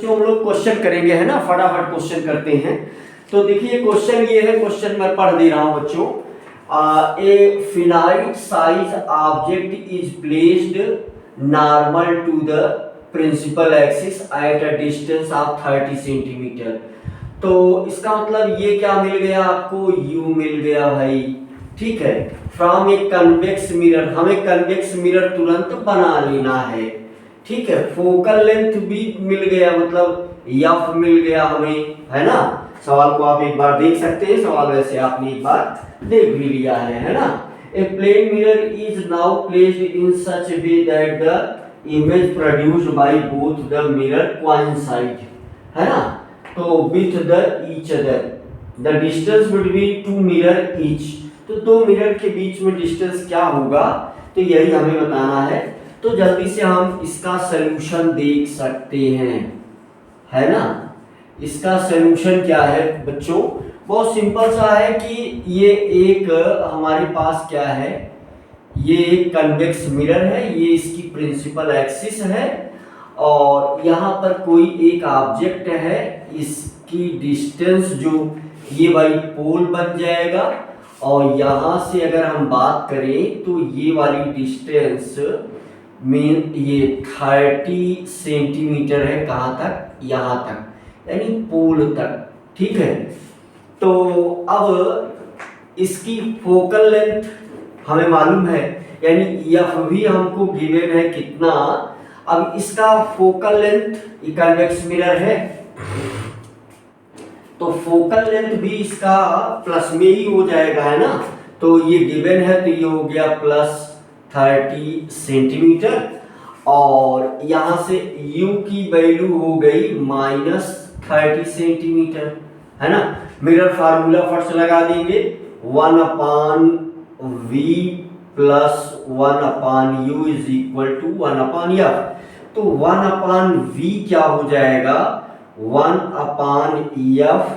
जो हम लोग क्वेश्चन करेंगे है ना, फटाफट क्वेश्चन करते हैं। तो देखिए क्वेश्चन ये है, क्वेश्चन मैं पढ़ दे रहा हूं बच्चों। A finite size object is placed normal to the principal axis at a distance of 30 centimetre. तो इसका मतलब ये क्या मिल गया आपको, यू मिल गया भाई, ठीक है। फ्रॉम ए कन्वेक्स मिरर, हमें कन्वेक्स मिरर तुरंत बना लेना है, ठीक है। फोकल लेंथ भी मिल गया, मतलब एफ मिल गया हमें, है ना। सवाल को आप एक बार देख सकते हैं, सवाल वैसे आपने एक बार देख भी लिया है ना। A plane mirror is now placed in such way that the image produced by both the mirror coincide, है ना। तो with the each other the distance between two mirror each, तो दो मिरर के बीच में डिस्टेंस क्या होगा, तो यही हमें बताना है। तो जल्दी से हम इसका सलूशन देख सकते हैं, है ना। इसका सलूशन क्या है बच्चों, बहुत सिंपल सा है कि ये एक हमारे पास क्या है, ये एक कन्वेक्स मिरर है, ये इसकी प्रिंसिपल एक्सिस है, और यहाँ पर कोई एक ऑब्जेक्ट है, इसकी डिस्टेंस जो ये वाली पोल बन जाएगा, और यहाँ से अगर हम बात करें तो ये वाली डिस्टेंस मीन ये 30 सेंटीमीटर है, कहाँ तक, यहाँ तक, यानी पोल तक, ठीक है। तो अब इसकी फोकल लेंथ हमें मालूम है, यानी एफ भी हमको गिवन है कितना। अब इसका फोकल लेंथ, कन्वेक्स मिरर है तो फोकल लेंथ भी इसका प्लस में ही हो जाएगा, है ना। तो ये गिवन है, तो ये हो गया प्लस 30 सेंटीमीटर, और यहाँ से u की वैल्यू हो गई माइनस 30 सेंटीमीटर, है ना। मिरर फार्मूला फट से लगा देंगे, 1/v plus 1/u is equal to 1/f। तो 1/v क्या हो जाएगा, 1/f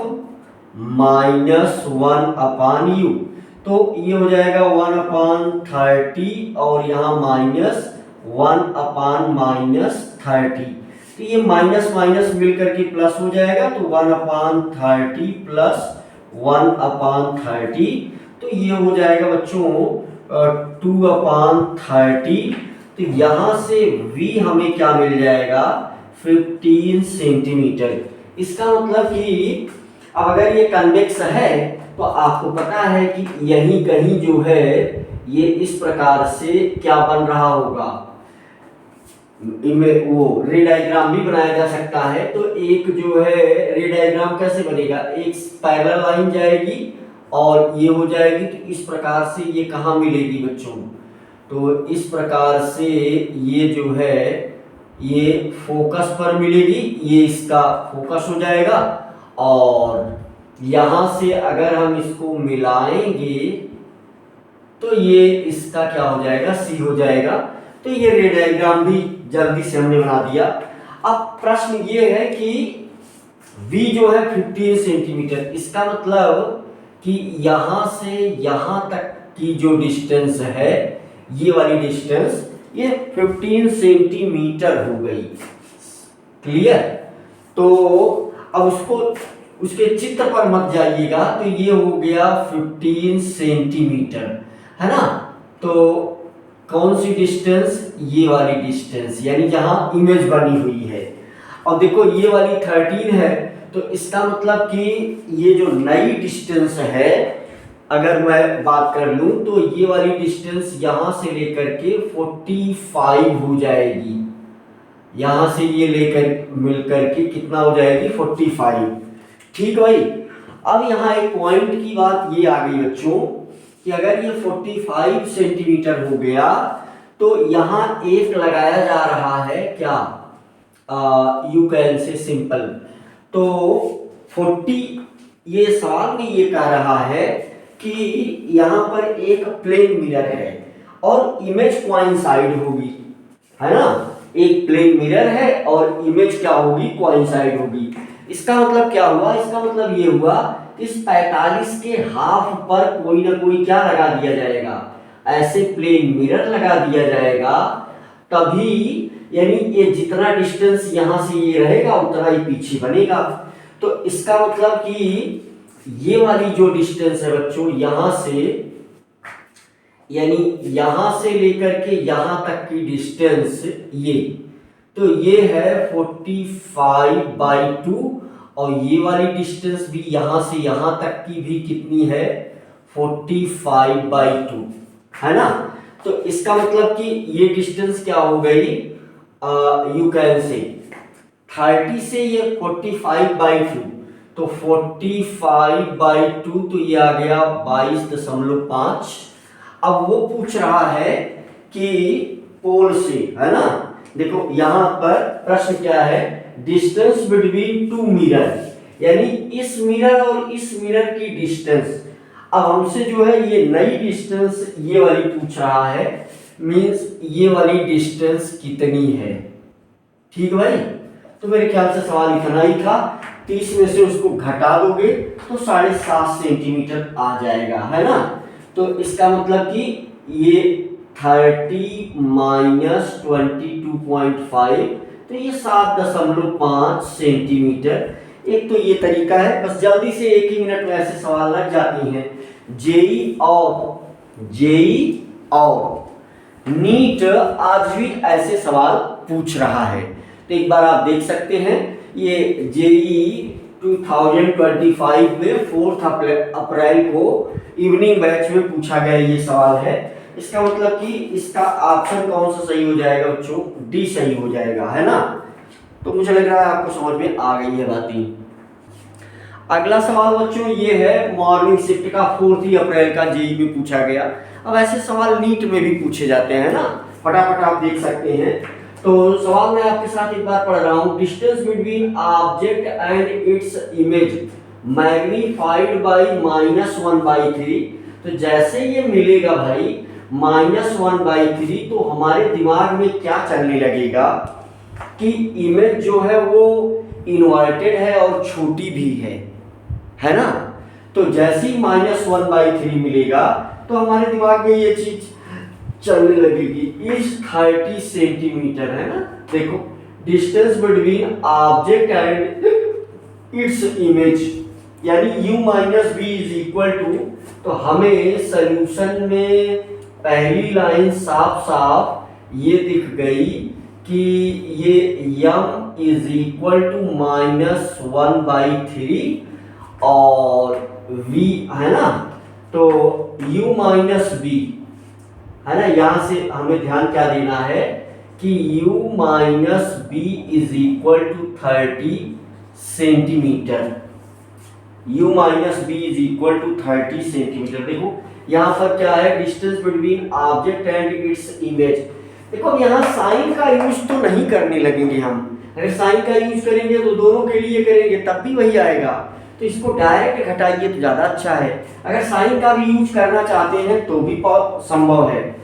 माइनस 1/u, तो ये हो जाएगा 1/30 और यहाँ माइनस 1/-30। तो ये माइनस माइनस मिलकर के प्लस हो जाएगा, तो 1/30 प्लस 1/30, तो ये हो जाएगा बच्चों 2/30। तो यहाँ से v हमें क्या मिल जाएगा, 15 सेंटीमीटर। इसका मतलब कि अब अगर ये कन्वेक्स है तो आपको पता है कि यहीं कहीं जो है ये इस प्रकार से क्या बन रहा होगा, इनमें वो रे डायग्राम भी बनाया जा सकता है। तो एक जो है रे डायग्राम कैसे बनेगा, एक पैरेलल लाइन जाएगी और ये हो जाएगी, तो इस प्रकार से ये कहाँ मिलेगी बच्चों, तो इस प्रकार से ये जो है ये फोकस पर मिलेगी, ये इसका फोकस हो जाएगा, और यहाँ से अगर हम इसको मिलाएंगे तो ये इसका क्या हो जाएगा, सी हो जाएगा। तो ये रे डायग्राम भी जल्दी से हमने बना दिया। अब प्रश्न ये है कि v जो है 15 सेंटीमीटर, इसका मतलब कि यहाँ से यहाँ तक की जो डिस्टेंस है, ये वाली डिस्टेंस ये 15 सेंटीमीटर हो गई, क्लियर। तो अब उसको उसके चित्र पर मत जाइएगा, तो ये हो गया 15 सेंटीमीटर, है ना। तो कौन सी डिस्टेंस, ये वाली डिस्टेंस, यानी जहां इमेज बनी हुई है। और देखो ये वाली 13 है, तो इसका मतलब कि ये जो नई डिस्टेंस है, अगर मैं बात कर लूं तो ये वाली डिस्टेंस यहां से लेकर के 45 हो जाएगी, यहां से ये लेकर मिलकर के कितना हो जाएगी, 45, ठीक भाई। अब यहाँ एक पॉइंट की बात ये आ गई बच्चों कि अगर ये 45 सेंटीमीटर हो गया तो यहाँ एक लगाया जा रहा है क्या, यू कैन से सिंपल। तो 40, ये सवाल में ये कह रहा है कि यहाँ पर एक प्लेन मिरर है और इमेज कोइंसाइड होगी, है ना। एक प्लेन मिरर है और इमेज क्या होगी, कोइंसाइड होगी। इसका मतलब क्या हुआ, इसका मतलब ये हुआ इस 45 के हाफ पर कोई ना कोई क्या लगा दिया जाएगा, ऐसे प्लेन मिरर लगा दिया जाएगा, तभी यानी ये जितना डिस्टेंस यहाँ से ये रहेगा उतना ही पीछे बनेगा। तो इसका मतलब कि ये वाली जो डिस्टेंस है बच्चों यहाँ से, यानी यहाँ से लेकर के यहाँ तक की डिस्टेंस ये, तो ये है 45/2 और ये वाली डिस्टेंस भी यहाँ से यहाँ तक की भी कितनी है 45/2 है ना। तो इसका मतलब कि ये डिस्टेंस क्या हो गई, यू कैन से 30 से ये 45/2, तो 45/2 तो ये आ गया 22.5। अब वो पूछ रहा है कि पोल से, है ना, देखो यहां पर प्रश्न क्या है, डिस्टेंस बिटवीन टू मिरर, यानी इस मिरर और इस मिरर की डिस्टेंस। अब हमसे जो है ये नई डिस्टेंस ये वाली पूछ रहा है, मींस ये वाली डिस्टेंस कितनी है। ठीक भाई, तो मेरे ख्याल से सवाल इतना ही था। 30 में से उसको घटा दोगे तो 7.5 सेंटीमीटर आ जाएगा, है ना। तो इसका मतलब कि ये 30 माइनस 22.5, तो ये 7.5 सेंटीमीटर। एक तो ये तरीका है, बस जल्दी से 1 ही मिनट में ऐसे सवाल लग जाती हैं। जेई और नीट आज भी ऐसे सवाल पूछ रहा है, तो एक बार आप देख सकते हैं। ये जेई 2025 में 4 अप्रैल को इवनिंग बैच में पूछा गया ये सवाल है। इसका मतलब कि इसका ऑप्शन कौन सा सही हो जाएगा बच्चों, डी सही हो जाएगा, है ना। तो मुझे लग रहा है आपको समझ में आ गई है बातें। अगला सवाल बच्चों ये है मॉर्निंग शिफ्ट का, 4 अप्रैल का जेई में पूछा गया। अब ऐसे सवाल नीट में भी पूछे जाते हैं ना, फटाफट आप देख सकते हैं। तो सवाल मैं आपके साथ एक बार पढ़ रहा हूँ। Distance between object and its image magnified by -1/3। तो जैसे ये मिलेगा भाई -1/3, तो हमारे दिमाग में क्या चलने लगेगा कि इमेज जो है वो इन्वर्टेड है और छोटी भी है ना। तो जैसे ही -1/3 मिलेगा तो हमारे दिमाग में ये चीज चलने लगेगी। इस 30 सेंटीमीटर, है ना। देखो distance between object and its image, यानी u minus v is equal to, तो हमें सॉल्यूशन में पहली लाइन साफ साफ ये दिख गई कि ये m इज इक्वल टू -1/3 और v, है ना। तो u माइनस बी, है ना, यहां से हमें ध्यान क्या देना है कि u minus v is equal to 30 centimetre. u minus v is equal to 30 centimetre. देखो यहाँ पर क्या है, distance between object and its image. देखो अब यहाँ साइन का यूज तो नहीं करने लगेंगे हम। अगर साइन का यूज करेंगे तो दोनों के लिए करेंगे तब भी वही आएगा, तो इसको डायरेक्ट घटाइए तो ज़्यादा अच्छा है। अगर साइन का भी यूज करना चाहते हैं तो भी संभव है।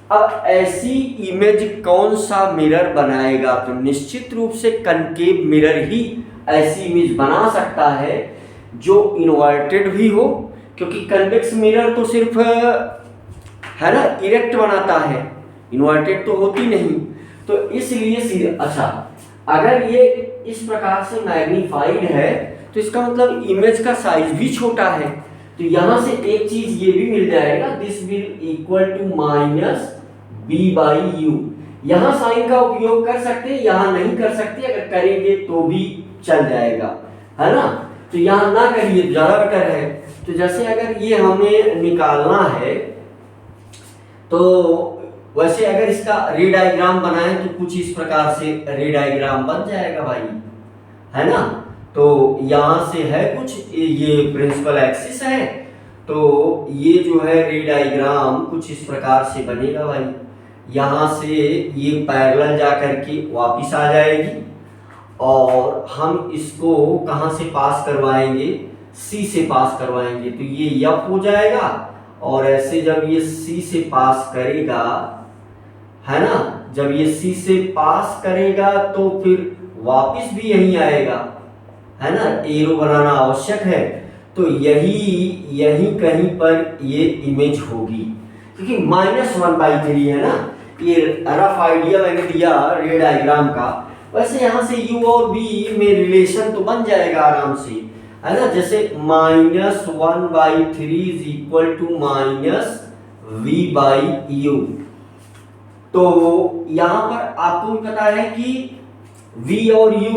अब ऐसी इमेज कौन सा मिरर बनाएगा, तो निश्चित रूप से कनकेव मिरर ही ऐसी इमेज बना सकता है जो इन्वर्टेड भी हो, क्योंकि कन्वेक्स मिरर तो सिर्फ, है ना, इरेक्ट बनाता है, इन्वर्टेड तो होती नहीं। तो इसलिए अच्छा, अगर ये इस प्रकार से मैग्नीफाइड है तो इसका मतलब इमेज का साइज भी छोटा है। तो यहां से एक चीज ये भी मिल जाएगा, this will equal to -b/u। यहां साइन का उपयोग कर सकते हैं, यहां नहीं कर सकते, अगर करेंगे तो भी चल जाएगा, है ना। तो यहां ना करिए तो ज्यादा बेटर है। तो जैसे अगर ये हमें निकालना है, तो वैसे अगर इसका रे डायग्राम बनाए तो कुछ इस प्रकार से रे डायग्राम बन जाएगा भाई, है ना। तो यहाँ से है कुछ, ये प्रिंसिपल एक्सिस है, तो ये जो है रे डायग्राम कुछ इस प्रकार से बनेगा भाई। यहाँ से ये पैरेलल जा करके वापिस आ जाएगी और हम इसको कहाँ से पास करवाएंगे, सी से पास करवाएंगे, तो ये F हो जाएगा। और ऐसे जब ये सी से पास करेगा, है ना, जब ये सी से पास करेगा तो फिर वापिस भी यहीं आएगा, है ना, एरो बनाना आवश्यक है। तो यही कहीं पर ये इमेज होगी, क्योंकि -1/3 है ना, ये रफ आइडिया मैंने दिया रे डायग्राम का। वैसे यहाँ से u और v में रिलेशन तो बन जाएगा आराम से, है ना। जैसे -1/3 इज इक्वल टू -v/u। तो यहाँ पर आपको भी पता है कि v और u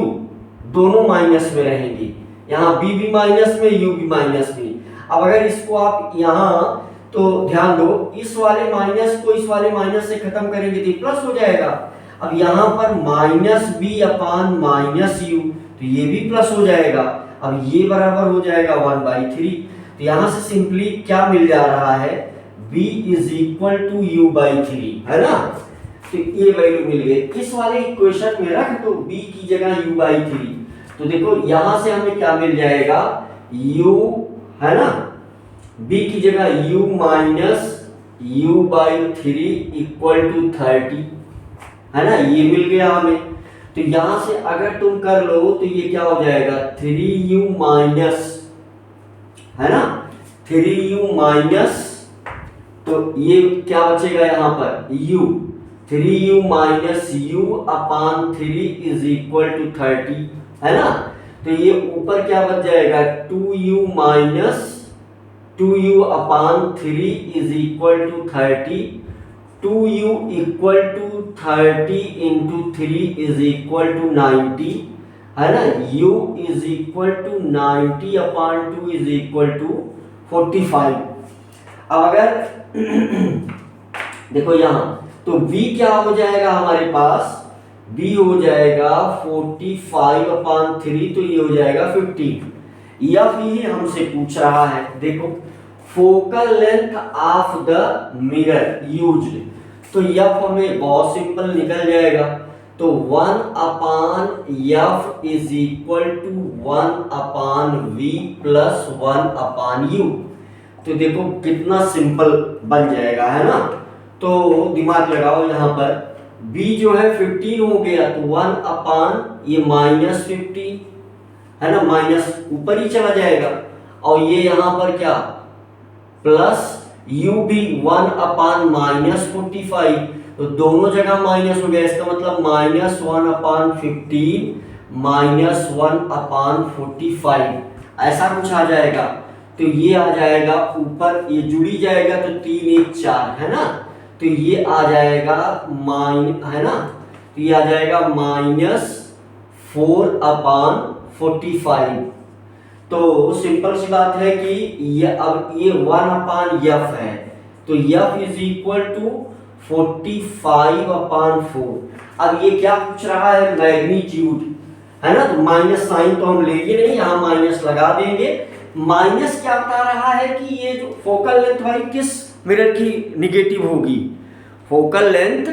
दोनों माइनस में रहेंगे, यहाँ b भी माइनस में, u भी माइनस में। अब अगर इसको आप यहाँ तो ध्यान दो, इस वाले माइनस को इस वाले माइनस से खत्म करेंगे तो प्लस हो जाएगा। अब यहाँ पर -b/-u, तो ये भी प्लस हो जाएगा। अब ये बराबर हो जाएगा 1/3। तो यहाँ से सिंपली क्या मिल जा रहा है, b is equal to u/3, है ना। तो ये वैल्यू मिल गई। इस वाले इक्वेशन में रख दो b की जगह u/3। तो देखो यहाँ से हमें क्या मिल जाएगा, u, है ना, b की जगह u minus u/3 equal to 30, है ना, ये मिल गया हमें। तो यहां से अगर तुम कर लो तो ये क्या हो जाएगा, 3u माइनस, है ना, 3u माइनस, तो ये क्या बचेगा यहाँ पर u, 3u minus u/3 is equal to 30, है ना। तो ये ऊपर क्या बच जाएगा, 2u minus 2u/3 is equal to 30, 2u equal to 30 into 3 is equal to 90, है ना। u is equal to 90/2 is equal to 45। अब अगर देखो यहाँ तो v क्या हो जाएगा हमारे पास, v हो जाएगा 45/3, तो ये हो जाएगा 15। यह ही हमसे पूछ रहा है, देखो focal length of the mirror used, तो यह हमें बहुत सिंपल निकल जाएगा। तो 1/f is equal to 1/v plus 1/u। तो देखो कितना सिंपल बन जाएगा, है ना। तो दिमाग लगाओ, यहाँ पर b जो है 15 हो गया, तो 1/ ये -15, है ना, माइनस ऊपर ही चला जाएगा, और ये यहाँ पर क्या प्लस u भी 1/-45, तो दोनों जगह माइनस हो गया, इसका मतलब -1/15 -1/45 ऐसा कुछ आ जाएगा। तो ये आ जाएगा ऊपर, ये जुड़ी जाएगा तो 3 1 4, है ना। तो ये आ जाएगा है ना, तो ये आ जाएगा -4/45। तो सिंपल सी बात है कि ये अब ये 1/f है, तो f इज इक्वल टू 45/4। अब ये क्या पूछ रहा है, मैग्नीट्यूड, है ना। तो माइनस साइन तो हम लेंगे नहीं, यहाँ माइनस लगा देंगे। माइनस क्या बता रहा है कि ये जो फोकल लेंथ भाई किस मिरर की निगेटिव होगी, फोकल लेंथ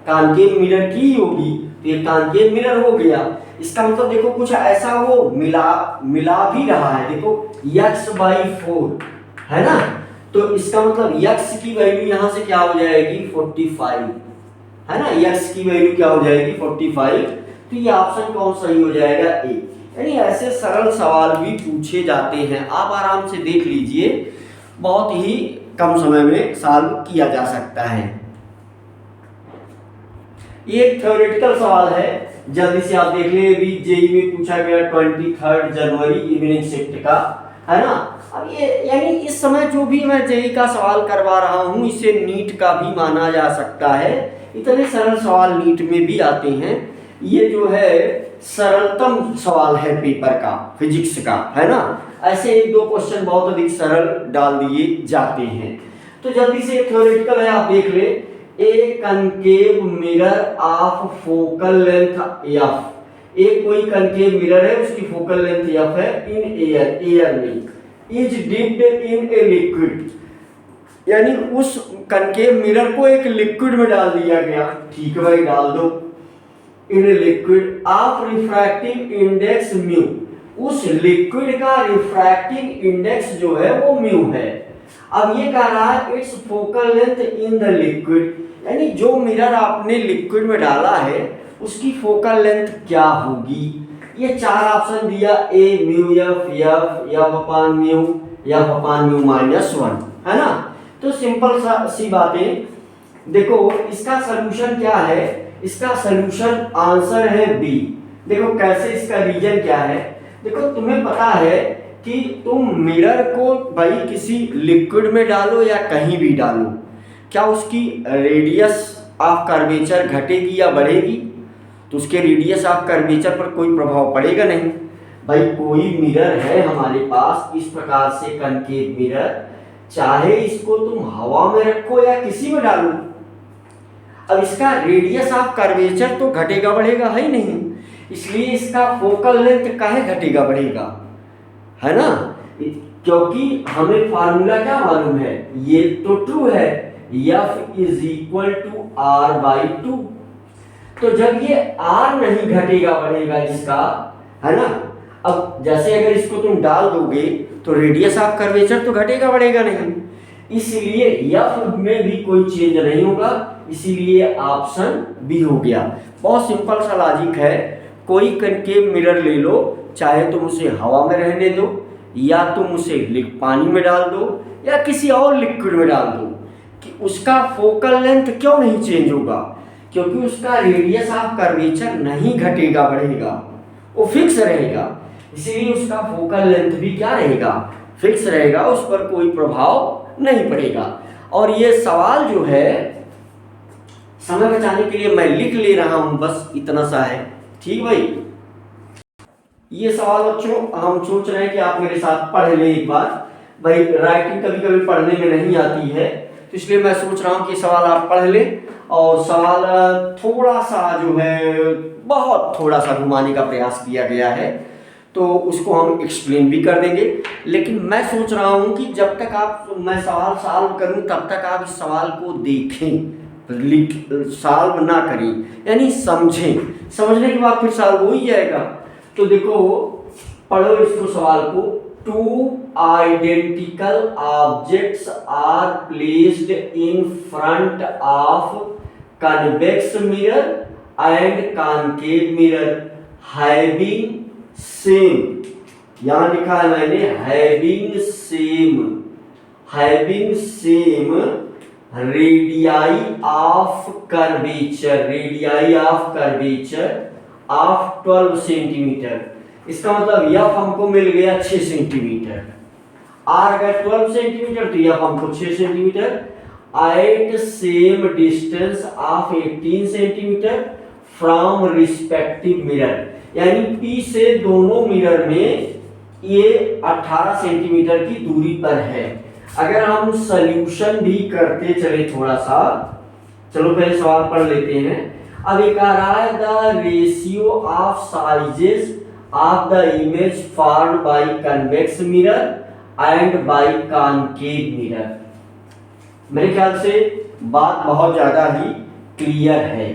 कॉन्केव मिरर की होगी, तो ये कॉन्केव मिरर हो गया। इसका मतलब देखो कुछ ऐसा वो मिला भी रहा है, देखो x/4, है ना। तो इसका मतलब x की वैल्यू यहाँ से क्या हो जाएगी 45, है ना, x की वैल्यू क्या हो जाएगी 45। तो ये ऑप्शन कौन सही हो जाएगा, ए। यानी ऐसे सरल सवाल भी पूछे जाते हैं, आप आराम से देख लीजिए, बहुत ही कम समय में सॉल्व किया जा सकता है। ये एक थ्योरेटिकल सवाल है, जल्दी से आप देख ले, भी जेई में पूछा गया 23 जनवरी इवनिंग शिफ्ट का, है ना। अब ये यानी इस समय जो भी मैं जेई का सवाल करवा रहा हूँ, इसे नीट का भी माना जा सकता है। इतने सरल सवाल नीट में भी आते हैं। ये जो है सरलतम सवाल है पेपर का, फिजिक्स का, है ना। ऐसे 1-2 क्वेश्चन बहुत अधिक सरल डाल दिए जाते हैं। तो जल्दी से थ्योरेटिकल है, आप देख ले। A concave mirror of focal length f, एक कोई कनकेव मिरर है, उसकी फोकल लेंथ f है, इन एयर में, is dipped in a liquid, यानी उस कनकेव मिरर को एक लिक्विड में डाल दिया गया। ठीक है भाई, डाल दो। In liquid of refractive index mu, उस लिक्विड का रिफ्रैक्टिव इंडेक्स जो है वो म्यू है। अब ये कह रहा है it's focal length in the liquid, यानी जो मिरर आपने लिक्विड में डाला है उसकी फोकल लेंथ क्या होगी। ये 4 ऑप्शन दिया, ए म्यू f/म्यू -1, है ना। तो सिंपल सी बातें, देखो इसका सलूशन क्या है, इसका सलूशन आंसर है बी। देखो कैसे, इसका रीजन क्या है। देखो तुम्हें पता है कि तुम मिरर को भाई किसी लिक्विड में डालो या कहीं भी डालो, क्या उसकी रेडियस ऑफ कर्वेचर घटेगी या बढ़ेगी? तो उसके रेडियस ऑफ कर्वेचर पर कोई प्रभाव पड़ेगा नहीं। भाई कोई मिरर है हमारे पास इस प्रकार से कनकेव मिरर, चाहे इसको तुम हवा में रखो या किसी में डालो, अब इसका रेडियस ऑफ कर्वेचर तो घटेगा बढ़ेगा है ही नहीं, इसलिए इसका फोकल लेंथ काहे घटेगा बढ़ेगा, है ना? क्योंकि हमें फार्मूला क्या मालूम है, ये तो ट्रू है, F is equal to R by two. तो जब ये R नहीं घटेगा बढ़ेगा इसका, है ना, अब जैसे अगर इसको तुम डाल दोगे तो रेडियस ऑफ कर्वेचर तो घटेगा बढ़ेगा नहीं, इसलिए F में भी कोई चेंज नहीं होगा, इसीलिए ऑप्शन बी हो गया। बहुत सिंपल सा लॉजिक है। कोई कनकेव मिरर ले लो, चाहे तुम उसे हवा में रहने दो या तुम उसे पानी में डाल दो या किसी और लिक्विड में डाल दो, कि उसका फोकल लेंथ क्यों नहीं चेंज होगा? क्योंकि उसका रेडियस ऑफ कर्वेचर नहीं घटेगा बढ़ेगा, वो फिक्स रहेगा, इसीलिए उसका फोकल लेंथ भी क्या रहेगा, फिक्स रहेगा, उस पर कोई प्रभाव नहीं पड़ेगा। और ये सवाल जो है समय बचाने के लिए मैं लिख ले रहा हूं, बस इतना सा है, ठीक भाई। ये सवाल बच्चों हम सोच रहे हैं कि आप मेरे साथ पढ़ लें एक बार, भाई राइटिंग कभी कभी पढ़ने में नहीं आती है, तो इसलिए मैं सोच रहा हूं कि सवाल आप पढ़ लें, और सवाल थोड़ा सा जो है बहुत थोड़ा सा घुमाने का प्रयास किया गया है, तो उसको हम एक्सप्लेन भी कर देंगे। लेकिन मैं सोच रहा हूं कि जब तक मैं सवाल सॉल्व करूं तब तक आप इस सवाल को देखें, सॉल्व ना करें, यानी समझें, समझने के बाद फिर सॉल्व हो ही जाएगा। तो देखो पढ़ो इसको सवाल को। Two identical objects are placed in front of convex mirror and concave mirror having same, यहां लिखा है मैंने having same radii of curvature of 12 centimetre. इसका मतलब F हमको मिल गया 6 सेंटीमीटर, R अगर 12 सेंटीमीटर तो F हमको 6 centimetre, at same distance of 18 centimetre from respective mirror, यानी P से दोनों मिरर में ये 18 सेंटीमीटर की दूरी पर है। अगर हम सॉल्यूशन भी करते चले थोड़ा सा, चलो पहले सवाल पढ़ लेते हैं। अब एक आ रहा है the ratio of sizes of the image formed by convex mirror and by concave mirror. मेरे ख्याल से बात बहुत ज्यादा ही क्लियर है।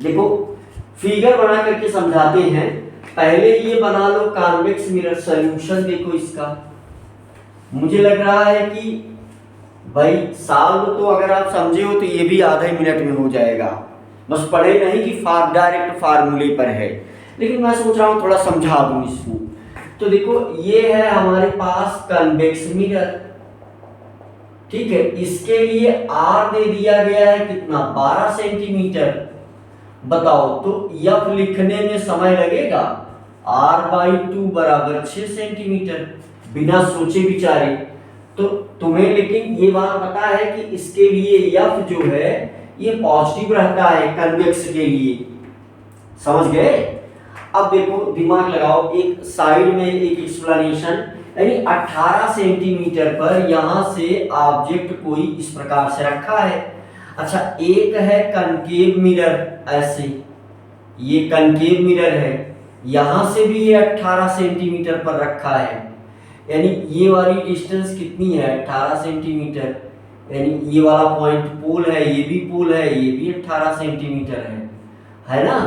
देखो फिगर बना करके समझाते हैं, पहले ये बना लो कॉन्वेक्स मिरर सॉल्यूशन। देखो इसका मुझे लग रहा है कि भाई सॉल्व तो अगर आप समझे हो तो ये भी आधे मिनट में हो जाएगा, बस पढ़े नहीं कि डायरेक्ट फार्मूले पर है, लेकिन मैं सोच रहा हूँ थोड़ा समझा दूं इसको। तो देखो ये है हमारे पास कन्वेक्स मिरर, ठीक है, इसके लिए R दे दिया गया है कितना, 12 सेंटीमीटर। बताओ तो F लिखने में समय लगेगा, R/2 बराबर 6 सेंटीमीटर, बिना सोचे विचारे। तो तुम्हें लेकिन ये बात पता है कि इसके लिए F जो है ये पॉजिटिव रहता है कन्वेक्स के लिए, समझ गए? अब देखो दिमाग लगाओ, एक साइड में एक एक्सप्लेनेशन, यानी 18 सेंटीमीटर पर यहां से ऑब्जेक्ट कोई इस प्रकार से रखा है। अच्छा एक है कनकेव मिरर, ऐसे ये कनकेव मिरर है, यहां से भी ये 18 सेंटीमीटर पर रखा है, यानी ये वाली डिस्टेंस कितनी है, 18 सेंटीमीटर, यानी ये वाला पॉइंट पोल है, ये भी पोल है, ये भी 18 सेंटीमीटर है ना?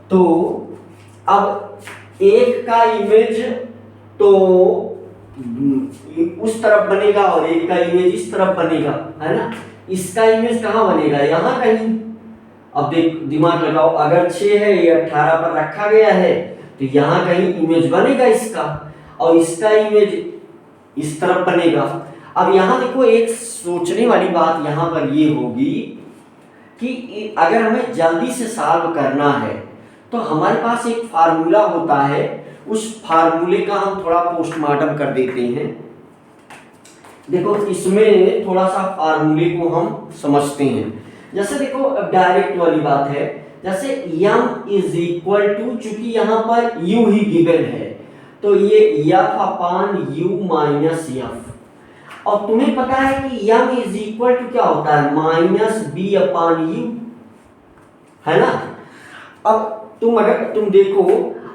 तो अब एक का इमेज तो उस तरफ बनेगा और एक का इमेज इस तरफ बनेगा, है ना? इसका इमेज कहाँ बनेगा, यहाँ कहीं। अब देख दिमाग लगाओ, अगर 6 है ये 18 पर रखा गया है तो यहाँ कहीं इमेज बनेगा इसका, और इसका इमेज इस तरफ बनेगा। अब यहाँ देखो एक सोचने वाली बात यहाँ पर ये होगी कि अगर हमें जल्दी से सॉल्व करना है तो हमारे पास एक फार्मूला होता है, उस फार्मूले का हम थोड़ा पोस्टमार्टम कर देते हैं। देखो इसमें थोड़ा सा फार्मूले को हम समझते हैं। जैसे देखो डायरेक्ट वाली बात है, जैसे m इज इक्वल टू, चूंकि यहाँ पर u ही गिवन है तो ये f upon u minus f, और तुम्हें पता है कि m इज इक्वल टू क्या होता है, माइनस b अपान u, है ना। अब तुम देखो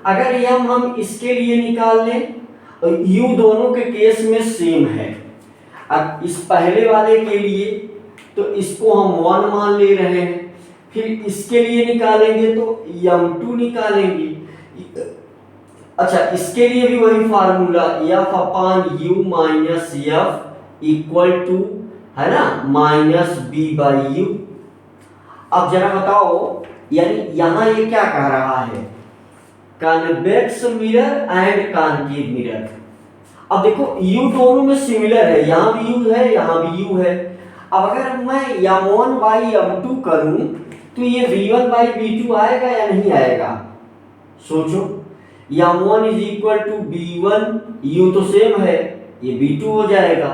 अगर m हम इसके लिए निकाल लें, u दोनों के केस में सेम है। अब इस पहले वाले के लिए तो इसको हम 1 मान ले रहे हैं, फिर इसके लिए निकालेंगे तो m2 निकालेंगे। अच्छा इसके लिए भी वही formula f upon u minus f equal to, है ना, माइनस b बाई u। अब जरा बताओ, यानी यहाँ ये क्या कह रहा है, convex mirror and concave mirror. अब देखो u दोनों में सिमिलर है, यहाँ भी u है यहाँ भी u है। अब अगर मैं m1 बाई m2 करूं तो ये v1 बाई v2 आएगा या नहीं आएगा, सोचो। m1 is equal to b1, u तो सेम है, ये b2 हो जाएगा,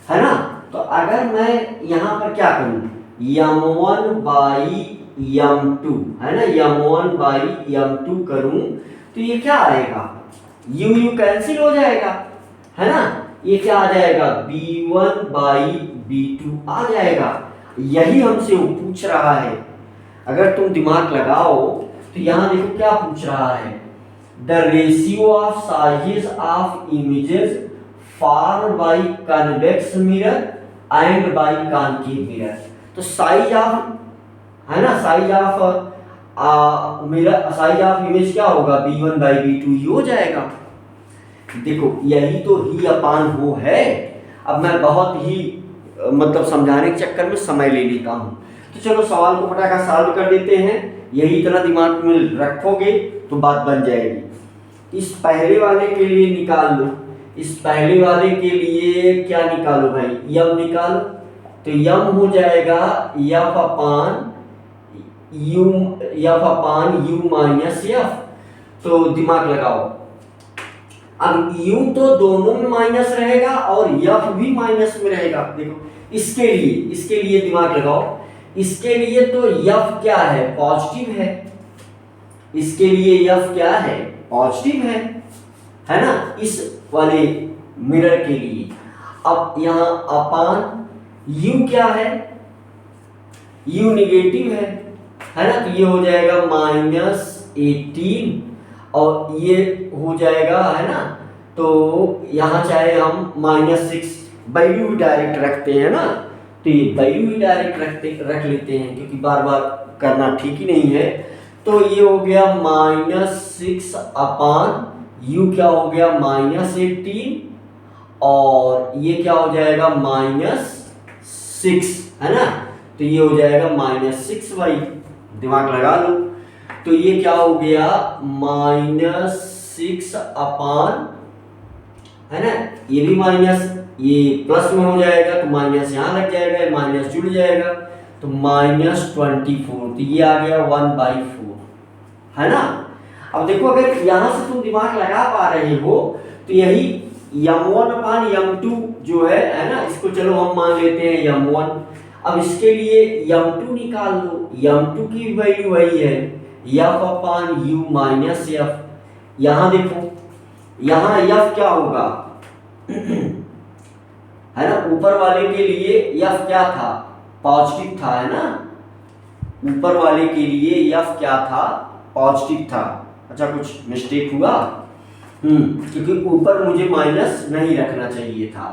है ना। तो अगर मैं यहाँ पर क्या करूं, m1 बाई m2, है ना, m1 बाई m2 करूं तो ये क्या आएगा, u कैंसिल हो जाएगा, है ना। ये क्या आ जाएगा, b1 बाई b2 आ जाएगा। यही हमसे वो पूछ रहा है। अगर तुम दिमाग लगाओ तो यहाँ देखो क्या पूछ रहा है, the ratio of sizes of images form by convex mirror and by concave mirror. तो साइज ऑफ, है ना, size of mirror, size of image क्या होगा, b1 बाई b2 ही हो जाएगा। देखो यही तो ही अपान हो है। अब मैं बहुत ही मतलब समझाने के चक्कर में समय ले लेता हूँ, तो चलो सवाल को फटाफट सॉल्व कर देते हैं। यही इतना दिमाग में रखोगे तो बात बन जाएगी। इस पहले वाले के लिए निकाल लो, इस पहले वाले के लिए क्या निकालो भाई, यम निकालो। तो यम हो जाएगा F upon you minus F. तो दिमाग लगाओ, अब u तो दोनों में माइनस रहेगा और f भी माइनस में रहेगा। देखो इसके लिए दिमाग लगाओ, इसके लिए तो f क्या है, पॉजिटिव है, इसके लिए f क्या है, पॉजिटिव है ना, इस वाले मिरर के लिए। अब यहाँ अपान u क्या है, u निगेटिव है ना, तो ये हो जाएगा -18 और ये हो जाएगा, है ना। तो यहाँ चाहे हम -6 वैल्यू डायरेक्ट रखते हैं ना, तो ये वैल्यू ही डायरेक्ट रख लेते हैं, क्योंकि बार बार करना ठीक ही नहीं है। तो ये हो गया -6 अपान u क्या हो गया, -18, और ये क्या हो जाएगा -6, है ना। तो ये हो जाएगा -6 भाई, दिमाग लगा लो। तो ये क्या हो गया, -6 अपान, है ना, ये भी माइनस, ये प्लस में हो जाएगा तो माइनस यहाँ लग जाएगा, माइनस जुड़ जाएगा तो -24। तो ये आ गया 1/4, है ना। अब देखो अगर यहाँ से तुम दिमाग लगा पा रहे हो तो यही m1 अपान m2 जो है ना, इसको चलो हम मान लेते हैं m1। अब इसके लिए m2 निकाल लो, m2 की वैल्यू वही है f upon u minus f। यहाँ देखो यहाँ f क्या होगा है ना, ऊपर वाले के लिए f क्या था, पॉजिटिव था, है ना। ऊपर वाले के लिए f क्या था, पॉजिटिव था। अच्छा कुछ मिस्टेक हुआ, क्योंकि ऊपर मुझे माइनस नहीं रखना चाहिए था।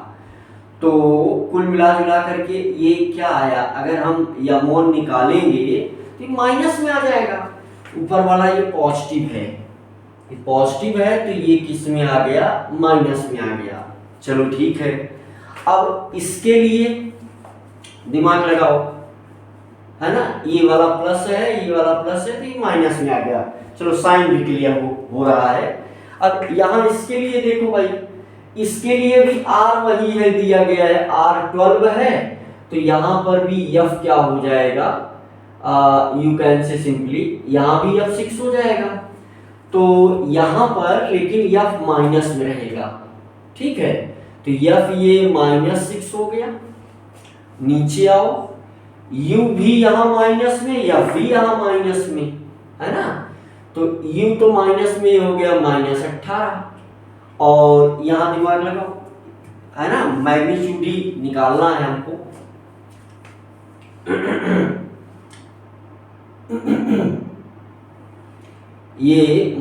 तो कुल मिला जुला करके ये क्या आया, अगर हम m1 निकालेंगे तो माइनस में आ जाएगा। ऊपर वाला ये पॉजिटिव है, ये पॉजिटिव है तो ये किस में आ गया, माइनस में आ गया। चलो ठीक है। अब इसके लिए दिमाग लगाओ, है ना, ये वाला प्लस है, ये वाला प्लस है तो ये माइनस में आ गया। चलो साइन भी क्लियर हो रहा है। अब यहाँ इसके लिए देखो भाई, इसके लिए भी R वही है, दिया गया है, R 12 है, तो यहाँ पर भी F क्या हो जाएगा, यू कैन से सिंपली यहाँ भी F 6 हो जाएगा। तो यहाँ पर लेकिन F माइनस में रहेगा, ठीक है, तो F ये -6 हो गया। नीचे आओ, U भी यहाँ माइनस में, F भी यहाँ माइनस में, है ना, तो U तो माइनस में हो गया -18, और यहाँ दिमाग लगाओ, है ना, मैग्नीट्यूड ही निकालना है हमको। ये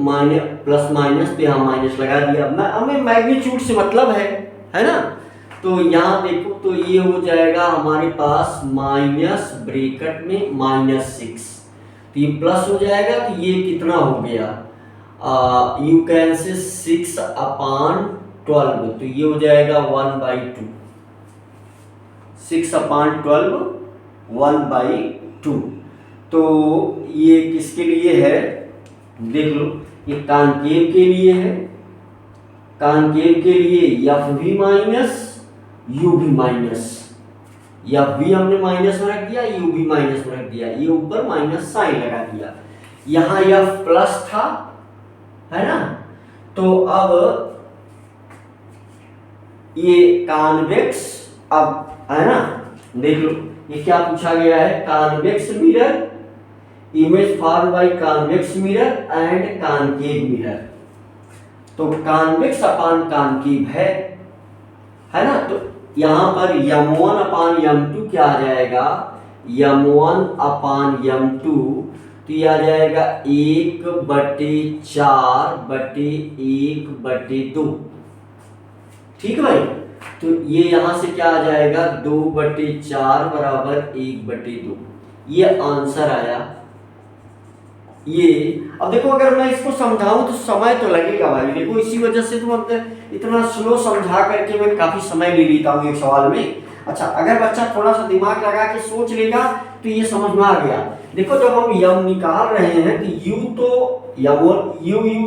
प्लस माइनस पे यहाँ माइनस लगा दिया, हमें मैग्नीट्यूड से मतलब है ना। तो यहाँ देखो, तो ये हो जाएगा हमारे पास माइनस ब्रैकेट में -6, तो ये प्लस हो जाएगा, तो ये कितना हो गया, यू कैन से 6/12, तो ये हो जाएगा 1/2, 6/12 1/2। तो ये किसके लिए है, देख लो, ये कॉन्केव के लिए है, कॉन्केव के लिए F भी माइनस U भी माइनस, F भी हमने माइनस में रख दिया, U भी माइनस में रख दिया, ये ऊपर माइनस साइन लगा दिया, यहाँ F प्लस था, है ना, तो अब ये कॉन्वेक्स, अब है ना, देख लो ये क्या पूछा गया है, convex mirror, image form by convex mirror and concave mirror, तो कॉन्वेक्स अपॉन कॉन्केव है ना, तो यहाँ पर m1/m2 क्या आ जाएगा, m1/m2, तो ये आ जाएगा 1/4/1/2, ठीक है भाई, तो ये यहाँ से क्या आ जाएगा, 2/4 = 1/2, ये आंसर आया। ये अब देखो, अगर मैं इसको समझाऊं तो समय तो लगेगा भाई, देखो इसी वजह से तो इतना स्लो समझा करके मैं काफी समय ले लेता हूँ एक सवाल में। अच्छा, अगर बच्चा थोड़ा सा दिमाग लगा के सोच लेगा तो ये समझ में आ गया। देखो, जब हम यम निकाल रहे हैं तो यू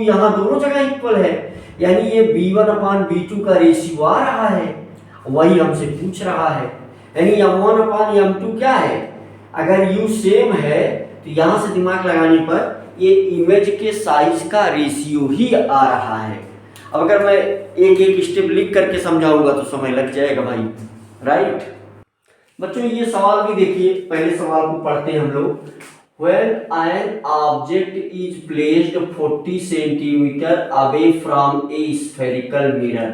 यहाँ दोनों जगह इक्वल है, यानी ये b1/b2 का रेशियो आ रहा है, वही हमसे पूछ रहा है, यानी m1/m2 क्या है, अगर u सेम है तो यहां से दिमाग लगाने पर ये इमेज के साइज का रेशियो ही आ रहा है। अब अगर मैं एक एक स्टेप लिख करके समझाऊंगा तो समय लग जाएगा भाई, राइट। बच्चों ये सवाल भी देखिए, पहले सवाल को पढ़ते हैं हम लोग। When an object is placed 40 centimeter away from a spherical mirror,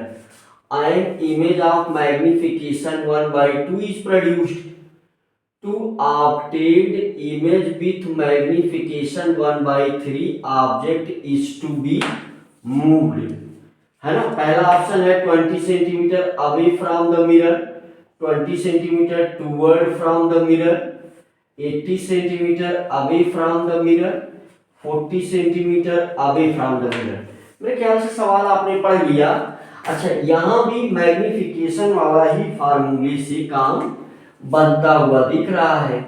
an image of magnification 1/2 is produced. To obtain image with magnification 1/3, object is to be moved, है ना। पहला ऑप्शन है 20 centimetre away from the mirror, 20 centimetre toward from the mirror, 80 centimetre away from the mirror, 40 centimetre away from the mirror. मेरे ख्याल से सवाल आपने पढ़ लिया। अच्छा, यहाँ भी मैग्निफिकेशन वाला ही फार्मूले से काम बनता हुआ दिख रहा है,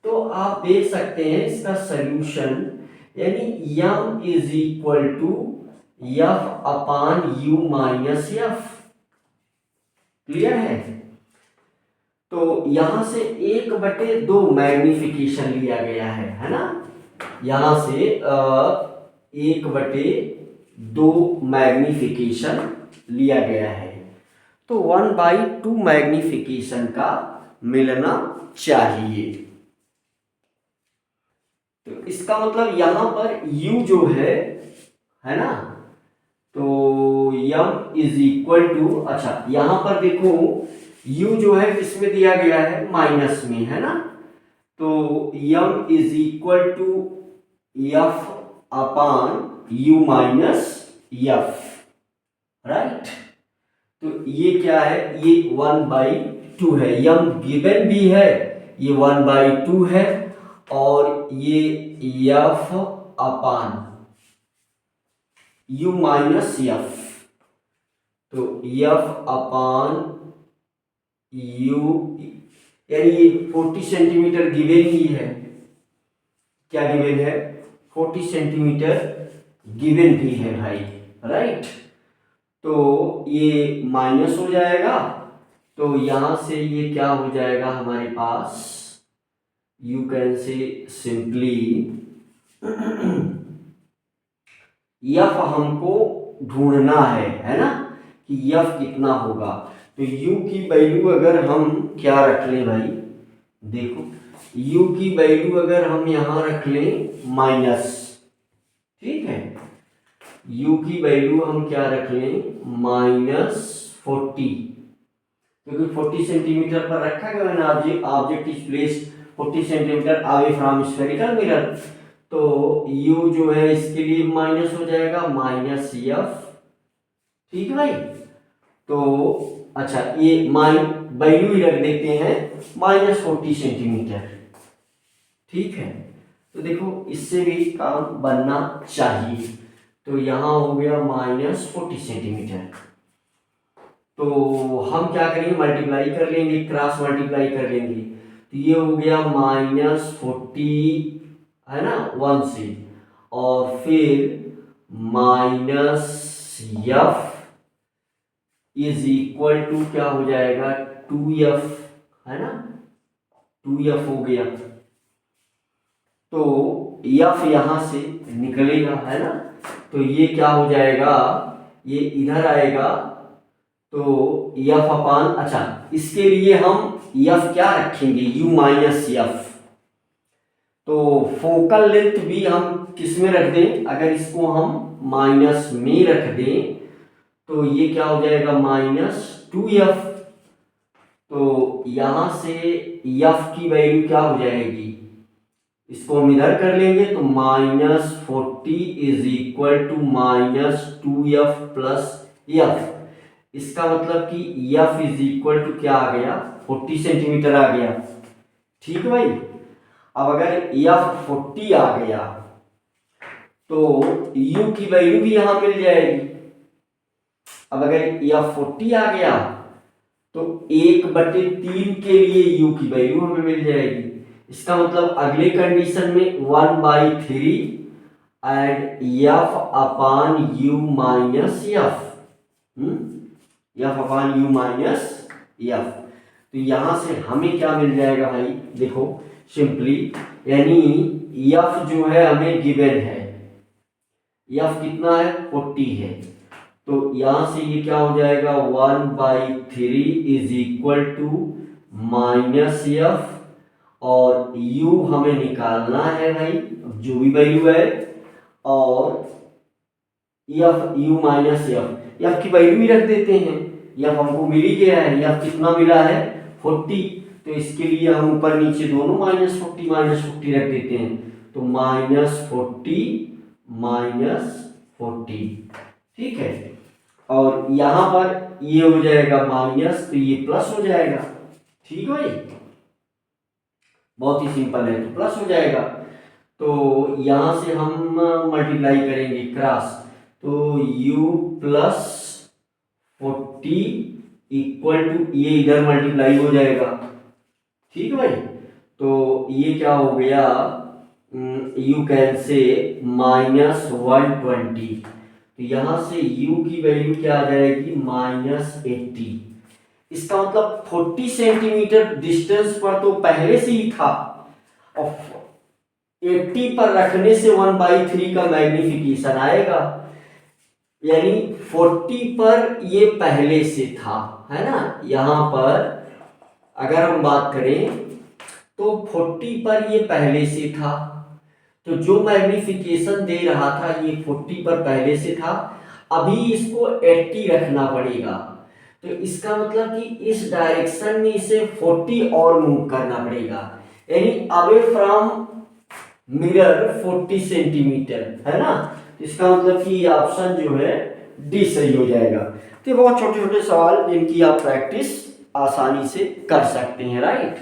तो आप देख सकते हैं इसका सॉल्यूशन, यानी m = F/u-F, क्लियर है। तो यहां से 1/2 मैग्निफिकेशन लिया गया है ना, यहां से 1/2 मैग्निफिकेशन लिया गया है, तो 1/2 मैग्निफिकेशन का मिलना चाहिए। तो इसका मतलब यहां पर u जो है ना, तो m = अच्छा, यहां पर देखो u जो है किसमें दिया गया है, माइनस में, है ना, तो m = F/u-F, राइट। तो ये क्या है, ये 1/2 है, m गिवन भी है, ये 1/2 है, और ये F/u-F, तो F/u, यानी ये 40 सेंटीमीटर गिवन ही है, क्या गिवन है, 40 सेंटीमीटर गिवन भी है भाई, राइट। तो ये माइनस हो जाएगा, तो यहां से ये क्या हो जाएगा हमारे पास, you can say simply f हमको ढूंढना है ना, कि यफ कितना होगा। तो u की वैल्यू अगर हम क्या रख लें भाई, देखो u की वैल्यू अगर हम यहाँ रख लें माइनस, ठीक है, u की वैल्यू हम क्या रख लें -40, क्योंकि 40 सेंटीमीटर पर रखा गया ना, object is placed 40 centimetre away from spherical mirror, तो u जो है इसके लिए माइनस हो जाएगा -f, ठीक है भाई। तो अच्छा ये वैल्यू ही रख देते हैं -40 सेंटीमीटर, ठीक है। तो देखो इससे भी काम बनना चाहिए, तो यहाँ हो गया -40 सेंटीमीटर। तो हम क्या करेंगे, मल्टीप्लाई कर लेंगे, क्रॉस मल्टीप्लाई कर लेंगे, तो ये हो गया -40 है ना 1 से, और फिर -f इज इक्वल टू क्या हो जाएगा 2f, है ना, 2f हो गया। तो f यहां से निकलेगा, है ना, तो ये क्या हो जाएगा, ये इधर आएगा, तो f अपान, अच्छा इसके लिए हम f क्या रखेंगे, u माइनस f। तो फोकल लेंथ भी हम किस में रख दें, अगर इसको हम माइनस में रख दें तो ये क्या हो जाएगा -2f। तो यहां से f की वैल्यू क्या हो जाएगी, इसको हम इधर कर लेंगे, तो -40 is equal to -2f plus f। इसका मतलब कि f इज इक्वल टू क्या आ गया, 40 सेंटीमीटर आ गया, ठीक है भाई। अब अगर f 40 आ गया तो u की वैल्यू भी यहां मिल जाएगी। अब अगर f 40 आ गया तो 1/3 के लिए u की वैल्यू हमें मिल जाएगी। इसका मतलब अगले कंडीशन में 1/3 and f upon u minus f, f upon u minus f। तो यहां से हमें क्या मिल जाएगा भाई, देखो सिंपली, यानी f जो है हमें गिवन है, f कितना है 40 है, तो यहां से ये क्या हो जाएगा 1/3 इज इक्वल टू -f, और u हमें निकालना है भाई, जो भी वैल्यू है, और f u माइनस f की वैल्यू ही रख देते हैं, f हमको मिल ही गया है, f कितना मिला है 40, तो इसके लिए हम ऊपर नीचे दोनों -40 रख देते हैं, तो -40, ठीक है। और यहां पर ये हो जाएगा माइनस, तो ये प्लस हो जाएगा, ठीक है भाई, बहुत ही सिंपल है, तो प्लस हो जाएगा। तो यहां से हम मल्टीप्लाई करेंगे क्रॉस, तो u प्लस 40 इक्वल टू, ये इधर मल्टीप्लाई हो जाएगा, ठीक है भाई। तो ये क्या हो गया, u कैन से -120, तो यहां से u की वैल्यू क्या आ जाएगी -80। इसका मतलब 40 सेंटीमीटर डिस्टेंस पर तो पहले से ही था, और 80 पर रखने से 1/3 का मैग्निफिकेशन आएगा, यानी 40 पर ये पहले से था, है ना। यहां पर अगर हम बात करें तो 40 पर ये पहले से था, तो जो मैग्निफिकेशन दे रहा था ये 40 पर पहले से था, अभी इसको 80 रखना पड़ेगा, तो इसका मतलब कि इस डायरेक्शन में इसे 40 और मूव करना पड़ेगा, यानी अवे फ्रॉम मिरर 40 सेंटीमीटर, है ना। इसका मतलब कि ये ऑप्शन जो है डी सही हो जाएगा। तो बहुत छोटे छोटे सवाल जिनकी आप प्रैक्टिस आसानी से कर सकते हैं, राइट।